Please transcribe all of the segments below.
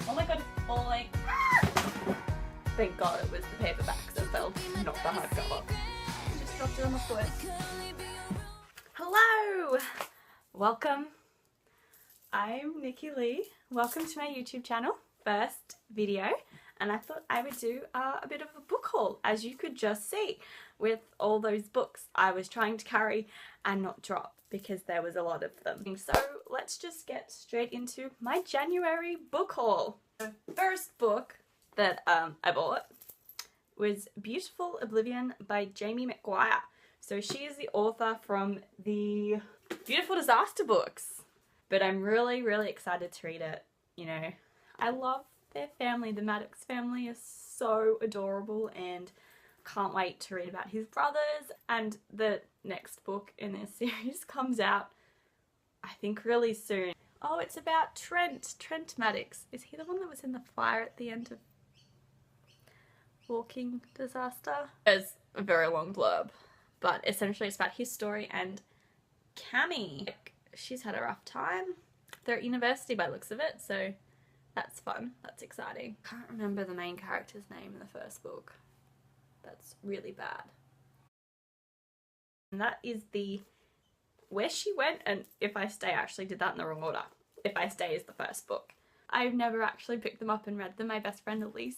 Oh my god, it's falling. Thank god it was the paperback that fell, not the hardcover. Just dropped it on the foot. Hello! Welcome. I'm Nikki Lee. Welcome to my YouTube channel. First video. And I thought I would do a bit of a book haul, as you could just see, with all those books I was trying to carry and not drop because there was a lot of them. So let's just get straight into my January book haul. The first book that I bought was Beautiful Oblivion by Jamie McGuire. So she is the author from the Beautiful Disaster books. But I'm really, really excited to read it. You know, I love their family. The Maddox family is so adorable and can't wait to read about his brothers. And the next book in this series comes out, I think, really soon. Oh, it's about Trent Maddox. Is he the one that was in the fire at the end of Walking Disaster? There's a very long blurb, but essentially it's about his story and Cammy. She's had a rough time. They're at university by the looks of it, so that's fun. That's exciting. Can't remember the main character's name in the first book. That's really bad. And that is the Where She Went and If I Stay. I actually did that in the wrong order. If I Stay is the first book. I've never actually picked them up and read them. My best friend Elise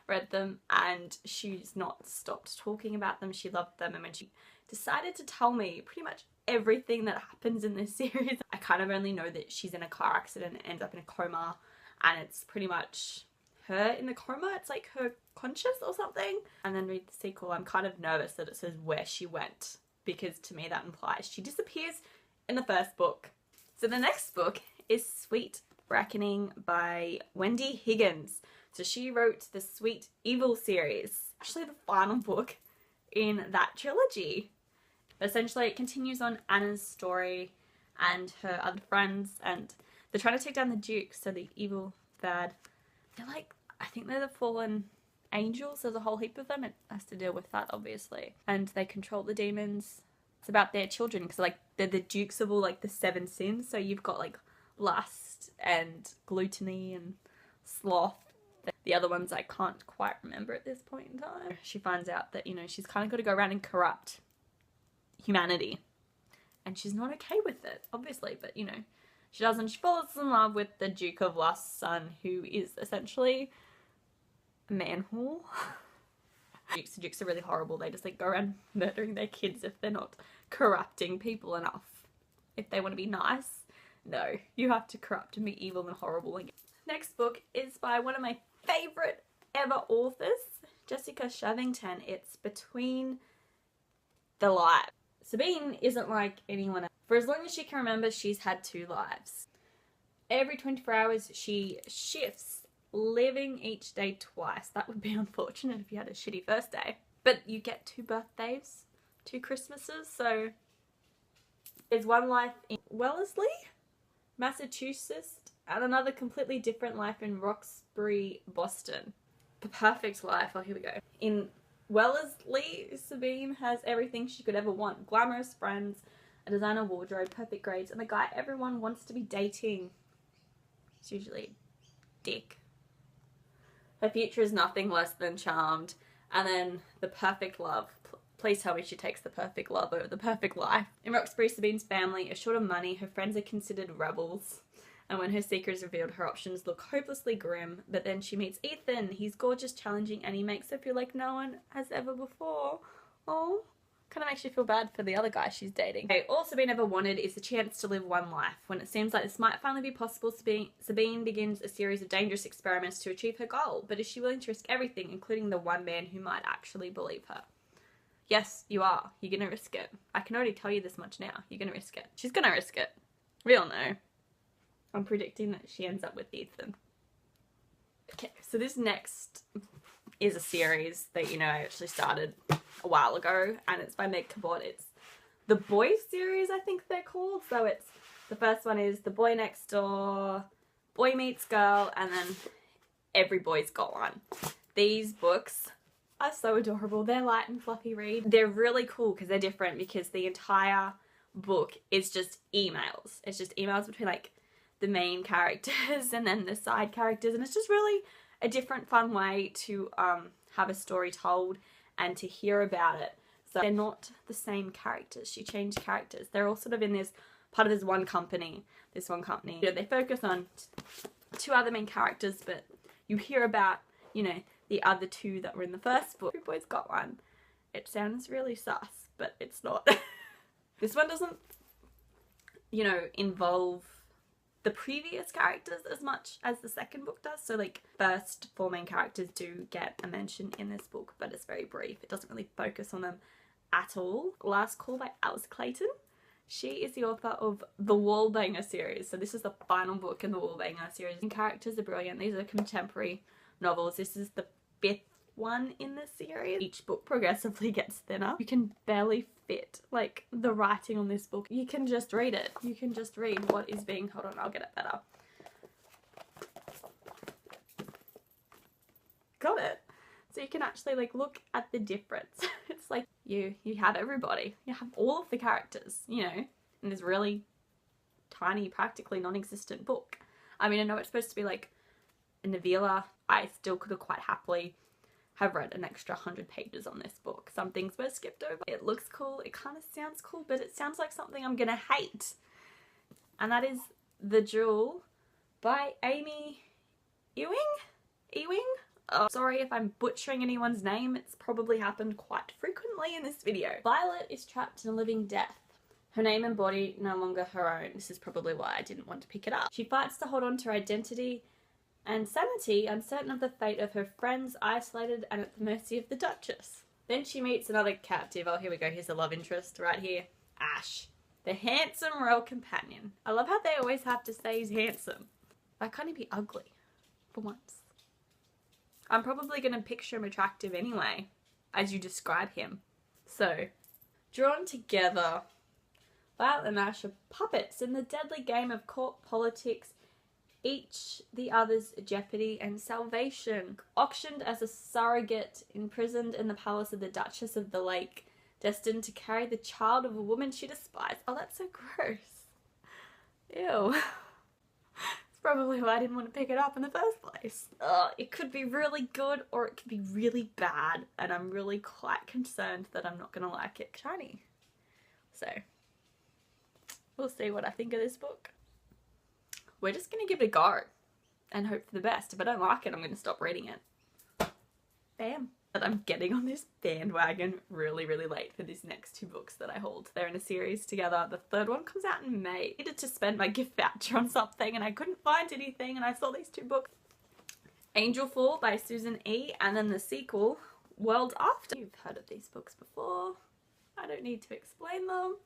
read them and she's not stopped talking about them. She loved them, and when she decided to tell me pretty much everything that happens in this series, I kind of only know that she's in a car accident and ends up in a coma, and it's pretty much her in the coma. It's like her conscious or something. And then read the sequel. I'm kind of nervous that it says Where She Went, because to me that implies she disappears in the first book. So the next book is Sweet Reckoning by Wendy Higgins. So she wrote the Sweet Evil series, actually the final book in that trilogy. But essentially it continues on Anna's story and her other friends, and they're trying to take down the Duke, so the evil bad. They're like, I think they're the fallen angels. There's a whole heap of them. It has to deal with that, obviously. And they control the demons. It's about their children, because like they're the dukes of all like the 7 sins. So you've got like lust and gluttony and sloth. The other ones I can't quite remember at this point in time. She finds out that, you know, she's kind of got to go around and corrupt humanity. And she's not okay with it, obviously, but you know, she doesn't. She falls in love with the Duke of Lust's son, who is essentially a man-whore. The Dukes are really horrible. They just like go around murdering their kids if they're not corrupting people enough. If they want to be nice, no, you have to corrupt and be evil and horrible. Next book is by one of my favourite ever authors, Jessica Shavington. It's Between the Lives. Sabine isn't like anyone else. For as long as she can remember, she's had 2 lives. Every 24 hours she shifts, living each day twice. That would be unfortunate if you had a shitty first day. But you get 2 birthdays, 2 Christmases, so there's one life in Wellesley, Massachusetts, and another completely different life in Roxbury, Boston. The perfect life. Oh, here we go. In Wellesley, Sabine has everything she could ever want. Glamorous friends, a designer wardrobe, perfect grades, and the guy everyone wants to be dating. It's usually Dick. Her future is nothing less than charmed. And then the perfect love. Please tell me she takes the perfect love over the perfect life. In Roxbury, Sabine's family is short of money. Her friends are considered rebels. And when her secret is revealed, her options look hopelessly grim. But then she meets Ethan. He's gorgeous, challenging, and he makes her feel like no one has ever before. Oh, kind of makes you feel bad for the other guy she's dating. Okay, all Sabine ever wanted is the chance to live one life. When it seems like this might finally be possible, Sabine begins a series of dangerous experiments to achieve her goal. But is she willing to risk everything, including the one man who might actually believe her? Yes, you are. You're gonna risk it. I can already tell you this much now. You're gonna risk it. She's gonna risk it. We all know. I'm predicting that she ends up with Ethan. Okay, so this next is a series that, you know, I actually started a while ago, and it's by Meg Cabot. It's the Boy series, I think they're called. So it's, the first one is The Boy Next Door, Boy Meets Girl, and then Every Boy's Got One. These books are so adorable. They're light and fluffy read. They're really cool because they're different, because the entire book is just emails. It's just emails between like the main characters and then the side characters, and it's just really a different fun way to have a story told and to hear about it. So they're not the same characters. She changed characters. They're all sort of in this part of this one company. You know, they focus on two other main characters, but you hear about, you know, the other two that were in the first book. Every boy's got one. It sounds really sus, but it's not. This one doesn't, you know, involve the previous characters as much as the second book does. So like first four main characters do get a mention in this book, but it's very brief. It doesn't really focus on them at all. Last Call by Alice Clayton. She is the author of the Wallbanger series. So this is the final book in the Wallbanger series. And characters are brilliant. These are contemporary novels. This is the 5th one in the series. Each book progressively gets thinner. You can barely fit like the writing on this book. You can just read it. You can just read what is being, hold on, I'll get it better. Got it. So you can actually like look at the difference. It's like you have everybody. You have all of the characters, you know, in this really tiny, practically non-existent book. I mean, I know it's supposed to be like a novella. I still could have quite happily have read an extra 100 pages on this book. Some things were skipped over. It looks cool, it kind of sounds cool, but it sounds like something I'm gonna hate. And that is The Jewel by Amy Ewing? Oh, sorry if I'm butchering anyone's name, it's probably happened quite frequently in this video. Violet is trapped in a living death. Her name and body no longer her own. This is probably why I didn't want to pick it up. She fights to hold on to her identity and sanity, uncertain of the fate of her friends, isolated and at the mercy of the Duchess. Then she meets another captive. Oh, here we go. Here's the love interest right here. Ash, the handsome royal companion. I love how they always have to say he's handsome. Why can't he be ugly for once? I'm probably going to picture him attractive anyway, as you describe him. So, drawn together, Violet and Ash are puppets in the deadly game of court politics, each the other's jeopardy and salvation. Auctioned as a surrogate, imprisoned in the palace of the Duchess of the Lake, destined to carry the child of a woman she despised. Oh, that's so gross. Ew. It's probably why I didn't want to pick it up in the first place. It could be really good or it could be really bad, and I'm really quite concerned that I'm not going to like it shiny. So, we'll see what I think of this book. We're just going to give it a go and hope for the best. If I don't like it, I'm going to stop reading it. Bam. But I'm getting on this bandwagon really, really late for these next two books that I hold. They're in a series together. The third one comes out in May. I needed to spend my gift voucher on something and I couldn't find anything, and I saw these two books. Angel Fall by Susan E. and then the sequel, World After. You've heard of these books before. I don't need to explain them,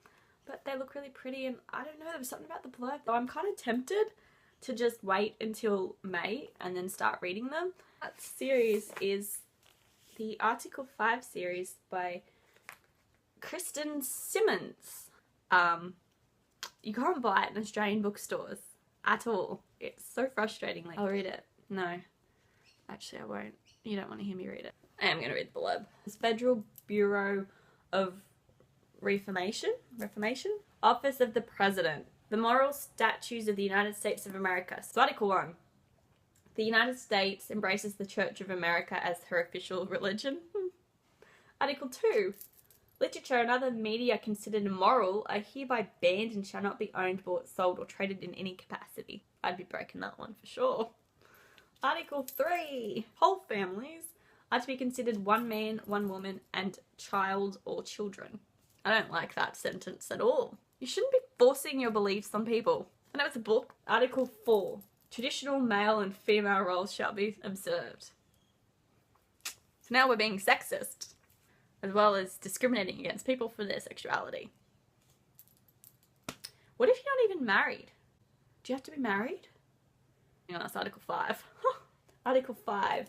but they look really pretty, and I don't know, there was something about the blurb. So I'm kind of tempted to just wait until May and then start reading them. That series is the Article 5 series by Kristen Simmons. You can't buy it in Australian bookstores at all. It's so frustrating. Like, I'll read it. No, actually I won't. You don't want to hear me read it. I am going to read the blurb. It's Federal Bureau of Reformation? Office of the President. The Moral Statutes of the United States of America. So Article 1. The United States embraces the Church of America as her official religion. Article 2. Literature and other media considered immoral are hereby banned and shall not be owned, bought, sold, or traded in any capacity. I'd be breaking that one for sure. Article 3. Whole families are to be considered one man, one woman, and child or children. I don't like that sentence at all. You shouldn't be forcing your beliefs on people. I know it's a book. Article 4. Traditional male and female roles shall be observed. So now we're being sexist, as well as discriminating against people for their sexuality. What if you're not even married? Do you have to be married? Hang on, that's Article 5. Article 5.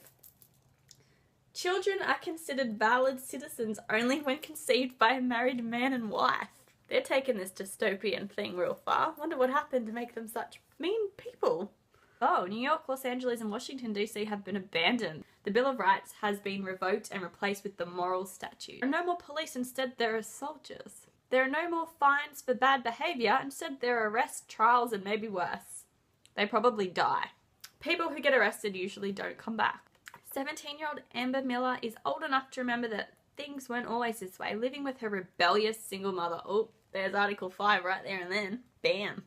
Children are considered valid citizens only when conceived by a married man and wife. They're taking this dystopian thing real far. Wonder what happened to make them such mean people. Oh, New York, Los Angeles, and Washington DC have been abandoned. The Bill of Rights has been revoked and replaced with the Moral Statute. There are no more police, instead there are soldiers. There are no more fines for bad behaviour, instead there are arrests, trials, and maybe worse. They probably die. People who get arrested usually don't come back. 17-year-old Amber Miller is old enough to remember that things weren't always this way, living with her rebellious single mother. Oh, there's Article 5 right there and then. Bam.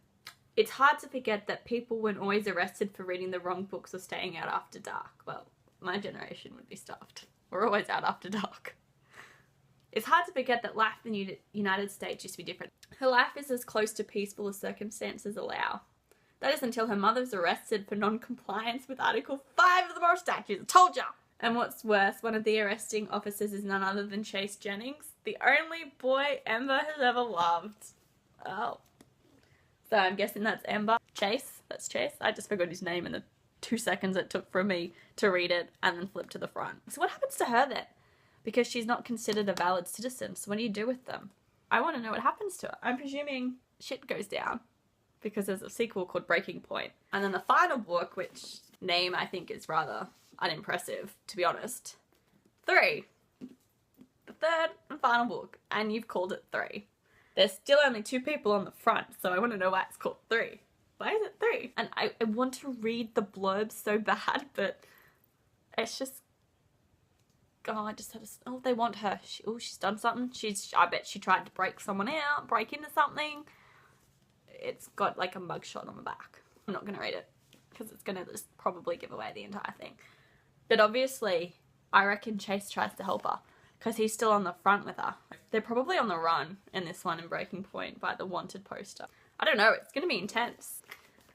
It's hard to forget that people weren't always arrested for reading the wrong books or staying out after dark. Well, my generation would be stuffed. We're always out after dark. It's hard to forget that life in the United States used to be different. Her life is as close to peaceful as circumstances allow. That is until her mother's arrested for non-compliance with Article 5 of the Moral Statutes. I told ya! And what's worse, one of the arresting officers is none other than Chase Jennings, the only boy Amber has ever loved. Oh. So I'm guessing that's Amber. Chase? That's Chase. I just forgot his name in the 2 seconds it took for me to read it and then flip to the front. So what happens to her then? Because she's not considered a valid citizen, so what do you do with them? I want to know what happens to her. I'm presuming shit goes down because there's a sequel called Breaking Point. And then the final book, which name I think is rather unimpressive, to be honest. 3. The third and final book, and you've called it 3. There's still only 2 people on the front, so I want to know why it's called 3. Why is it 3? And I want to read the blurb so bad, but it's just... Oh, I just had to... Oh, they want her. She's done something. I bet she tried to break someone out, break into something. It's got like a mugshot on the back. I'm not going to read it because it's going to just probably give away the entire thing. But obviously, I reckon Chase tries to help her because he's still on the front with her. They're probably on the run in this one in Breaking Point by the wanted poster. I don't know. It's going to be intense.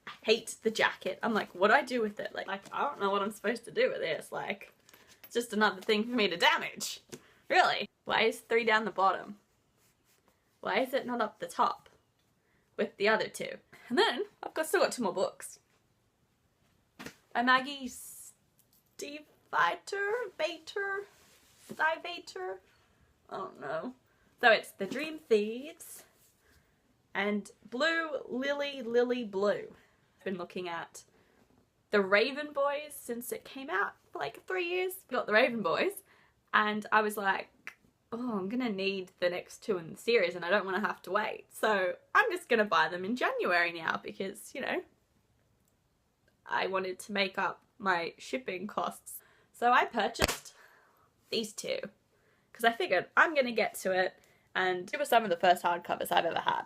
I hate the jacket. I'm like, what do I do with it? Like I don't know what I'm supposed to do with this. Like, it's just another thing for me to damage. Really? Why is 3 down the bottom? Why is it not up the top with the other 2? And then I've still got 2 more books. By Maggie Stiefvater? I don't know. So it's The Dream Thieves and Blue Lily Blue. I've been looking at The Raven Boys since it came out for like 3 years. Got The Raven Boys and I was like, oh, I'm gonna need the next 2 in the series and I don't want to have to wait. So I'm just gonna buy them in January now because, you know, I wanted to make up my shipping costs. So I purchased these 2 because I figured I'm gonna get to it, and it was some of the first hardcovers I've ever had,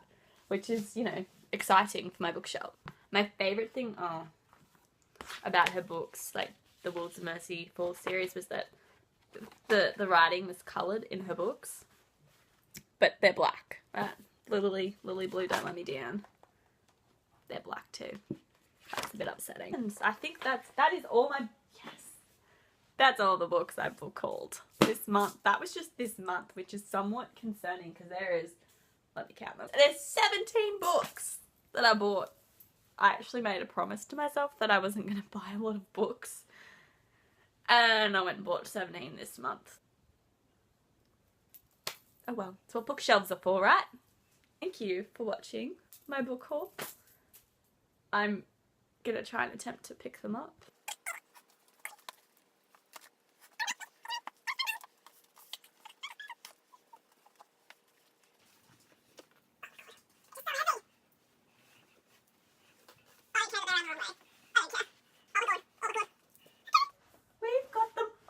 which is, you know, exciting for my bookshelf. My favourite thing about her books, like the Wolves of Mercy Falls series, was that the writing was coloured in her books, but they're black. Right? Lily Blue, Don't Let Me Down. They're black too. That's a bit upsetting. And I think that is all my... Yes. That's all the books I've called this month. That was just this month, which is somewhat concerning because there is... Let me count them. There's 17 books that I bought. I actually made a promise to myself that I wasn't going to buy a lot of books. And I went and bought 17 this month. Oh well, that's what bookshelves are for, right? Thank you for watching my book haul. I'm going to try and attempt to pick them up.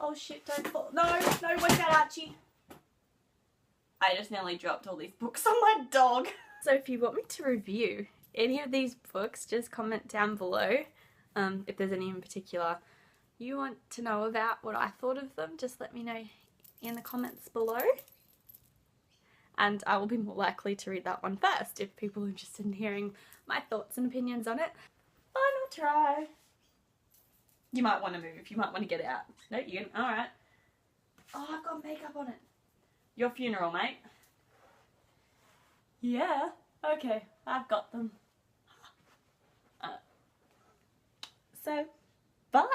Oh shit, don't fall. No, watch out, Archie. I just nearly dropped all these books on my dog. So if you want me to review any of these books, just comment down below. If there's any in particular you want to know about what I thought of them, just let me know in the comments below. And I will be more likely to read that one first if people are interested in hearing my thoughts and opinions on it. Final try. You might want to move. You might want to get out. No, you can. Alright. Oh, I've got makeup on it. Your funeral, mate. Yeah. Okay. I've got them. So, bye.